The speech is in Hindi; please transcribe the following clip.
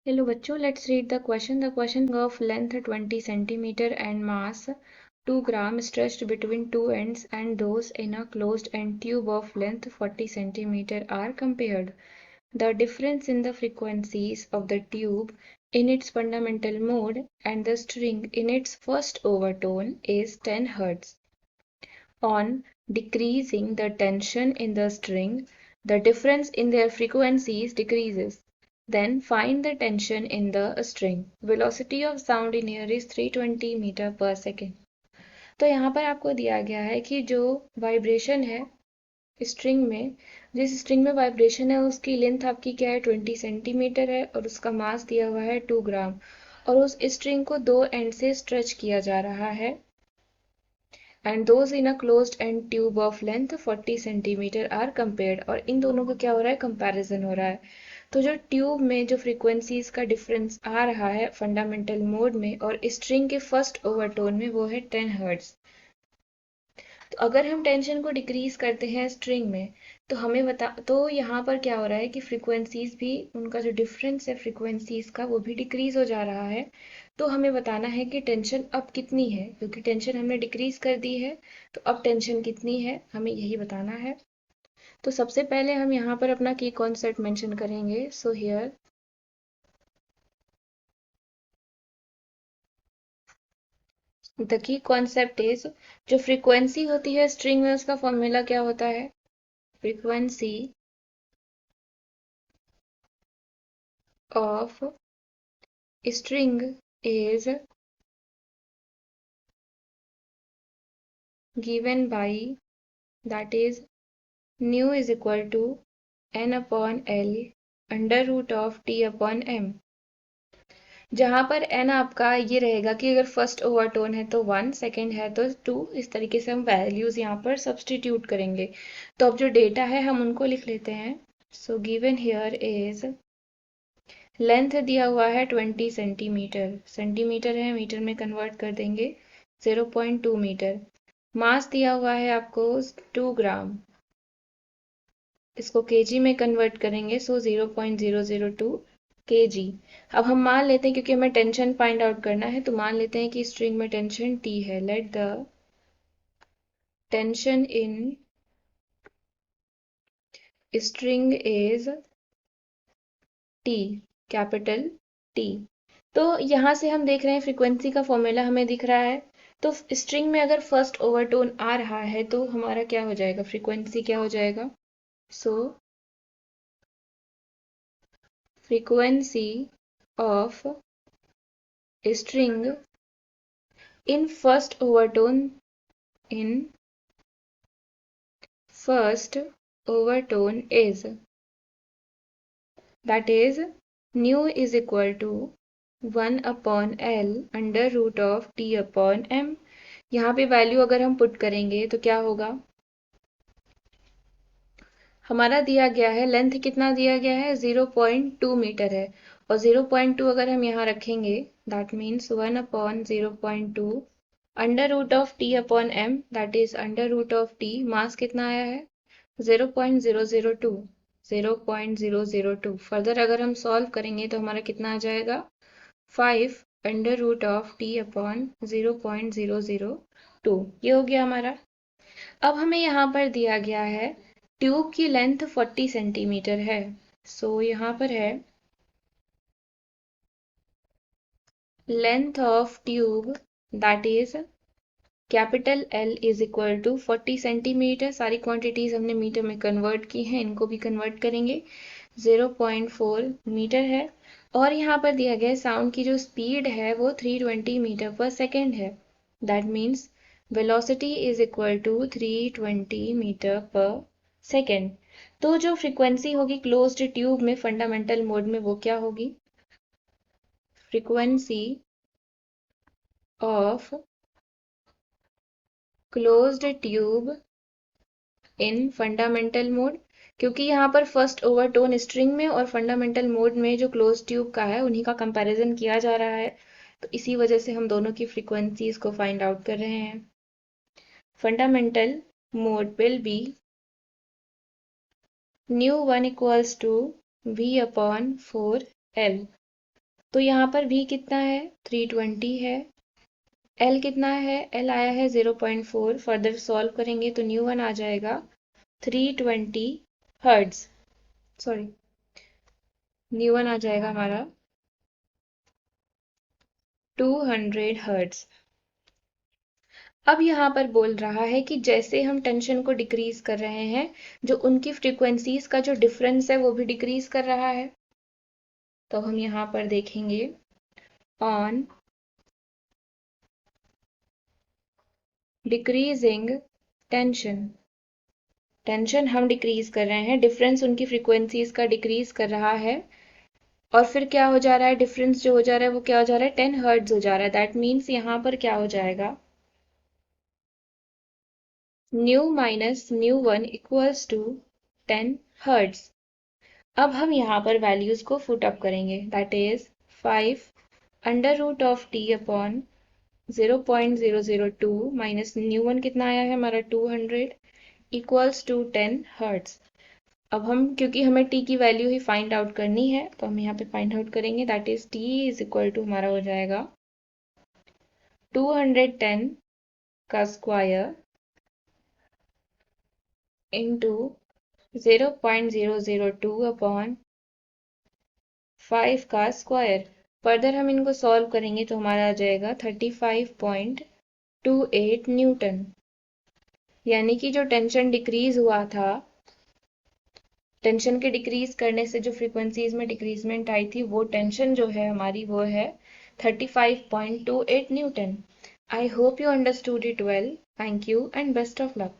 Hello बच्चों, let's read the question. The question of length 20 centimeter and mass 2 gram stretched between two ends and those in a closed end tube of length 40 centimeter are compared. The difference in the frequencies of the tube in its fundamental mode and the string in its first overtone is 10 Hz. On decreasing the tension in the string, the difference in their frequencies decreases. Then find the tension in the string. Velocity of sound in air is 320 metre per second. तो यहाँ पर आपको दिया गया है कि जो वाइब्रेशन है स्ट्रिंग में, जिस स्ट्रिंग में वाइब्रेशन है उसकी लेंथ आपकी क्या है 20 सेंटीमीटर है और उसका मास दिया हुआ है 2 ग्राम और उस स्ट्रिंग को दो एंड से स्ट्रेच किया जा रहा है and those in a closed end tube of length 40 centimeter are compared। और इन दोनों का क्या हो रहा है, कंपैरिजन हो रहा है। तो जो ट्यूब में जो फ्रीक्वेंसीज का डिफरेंस आ रहा है फंडामेंटल मोड में और स्ट्रिंग के फर्स्ट ओवरटोन में वो है 10 हर्ट्ज। तो अगर हम टेंशन को डिक्रीज करते हैं स्ट्रिंग में तो यहाँ पर क्या हो रहा है कि फ्रीक्वेंसीज भी उनका जो डिफरेंस है फ्रीक्वेंसीज का वो भी डिक्रीज हो जा रहा है। तो हमें बताना है कि टेंशन अब कितनी है, क्योंकि टेंशन हमने डिक्रीज कर दी है तो अब टेंशन कितनी है हमें यही बताना है। तो सबसे पहले हम यहाँ पर अपना की कॉन्सेप्ट मेंशन करेंगे। So here the key concept is, जो फ्रीक्वेंसी होती है स्ट्रिंग में उसका फॉर्मूला क्या होता है, frequency of string is given by, that is nu is equal to n upon l under root of t upon m। जहां पर n आपका ये रहेगा कि अगर फर्स्ट ओवरटोन है तो 1, सेकेंड है तो 2, इस तरीके से हम वैल्यूज यहाँ पर सब्सटीट्यूट करेंगे। तो अब जो डेटा है हम उनको लिख लेते हैं। So given here is, length दिया हुआ है 20 सेंटीमीटर, सेंटीमीटर है मीटर में कन्वर्ट कर देंगे 0.2 मीटर। मास दिया हुआ है आपको 2 ग्राम, इसको केजी में कन्वर्ट करेंगे सो 0.002 केजी। अब हम मान लेते हैं, क्योंकि हमें टेंशन फाइंड आउट करना है, तो मान लेते हैं कि स्ट्रिंग में टेंशन T है। Let the tension in string is T, capital T। तो यहाँ से हम देख रहे हैं फ्रीक्वेंसी का फॉर्मूला हमें दिख रहा है। तो स्ट्रिंग में अगर फर्स्ट ओवरटोन आ रहा है तो हमारा क्या हो जाएगा, फ्रीक्वेंसी क्या हो जाएगा। So frequency of string in first overtone is, that is nu is equal to 1 upon L under root of T upon M। यहाँ पे वैल्यू अगर हम पुट करेंगे तो क्या होगा, हमारा दिया गया है लेंथ कितना दिया गया है 0.2 मीटर है और 0.2 अगर हम यहाँ रखेंगे that means 1 upon 0.2 under root of T upon M, that is under root of T. Mass कितना आया है 0.002, 0.002। फर्दर अगर हम सॉल्व करेंगे तो हमारा कितना आ जाएगा 5 under root of T upon 0.002। ये हो गया हमारा। अब हमें यहाँ पर दिया गया है ट्यूब की लेंथ 40 सेंटीमीटर है। सो यहाँ पर है length of tube, that is capital L is equal to 40 centimetre. सारी क्वांटिटीज हमने मीटर में कन्वर्ट की हैं, इनको भी कन्वर्ट करेंगे 0.4 मीटर है। और यहाँ पर दिया गया साउंड की जो स्पीड है वो 320 मीटर पर सेकेंड है। That means velocity is equal to 320 metre per second. तो जो फ्रीक्वेंसी होगी क्लोज्ड ट्यूब में फंडामेंटल मोड में वो क्या होगी, frequency of closed tube in fundamental mode, क्योंकि यहाँ पर फर्स्ट ओवरटोन स्ट्रिंग में और फंडामेंटल मोड में जो क्लोज ट्यूब का है उन्हीं का कंपैरिजन किया जा रहा है। तो इसी वजह से हम दोनों की फ्रीक्वेंसीज को फाइंड आउट कर रहे हैं। Fundamental mode will be nu1 equals to v upon 4L। तो यहाँ पर V कितना है, 320 है। L कितना है, L आया है 0.4। फर्दर सॉल्व करेंगे तो न्यू वन आ जाएगा 320 हर्ट्ज, सॉरी न्यू वन आ जाएगा हमारा 200 हर्ट्ज। अब यहाँ पर बोल रहा है कि जैसे हम टेंशन को डिक्रीज कर रहे हैं, जो उनकी फ्रीक्वेंसीज का जो डिफरेंस है वो भी डिक्रीज कर रहा है। तो हम यहाँ पर देखेंगे ऑन डिक्रीजिंग टेंशन, टेंशन हम डिक्रीज कर रहे हैं, डिफरेंस उनकी फ्रीक्वेंसीज का डिक्रीज कर रहा है। और फिर क्या हो जा रहा है, डिफरेंस जो हो जा रहा है वो क्या हो जा रहा है, 10 हर्ट्ज हो जा रहा है। दैट मीन्स यहाँ पर क्या हो जाएगा, nu minus nu one equals to 10 hertz. अब हम यहाँ पर वैल्यूज को फुट अप करेंगे, that is 5 under root of T upon 0.002 minus nu one कितना आया है हमारा 200 इक्वल्स टू 10 हर्ट्ज। अब हम क्योंकि हमें टी की वैल्यू ही फाइंड आउट करनी है तो हम यहाँ पे फाइंड आउट करेंगे, that is T is equal to हमारा हो जाएगा 210 का स्क्वायर इंटू 0.002 अपॉन 5 का स्क्वायर। फर्दर हम इनको सॉल्व करेंगे तो हमारा आ जाएगा 35.28 न्यूटन। यानी कि जो टेंशन डिक्रीज हुआ था, टेंशन के डिक्रीज करने से जो फ्रीक्वेंसीज में डिक्रीजमेंट आई थी, वो टेंशन जो है हमारी वो है 35.28 Newton. I hope you understood it well. Thank you and best of luck.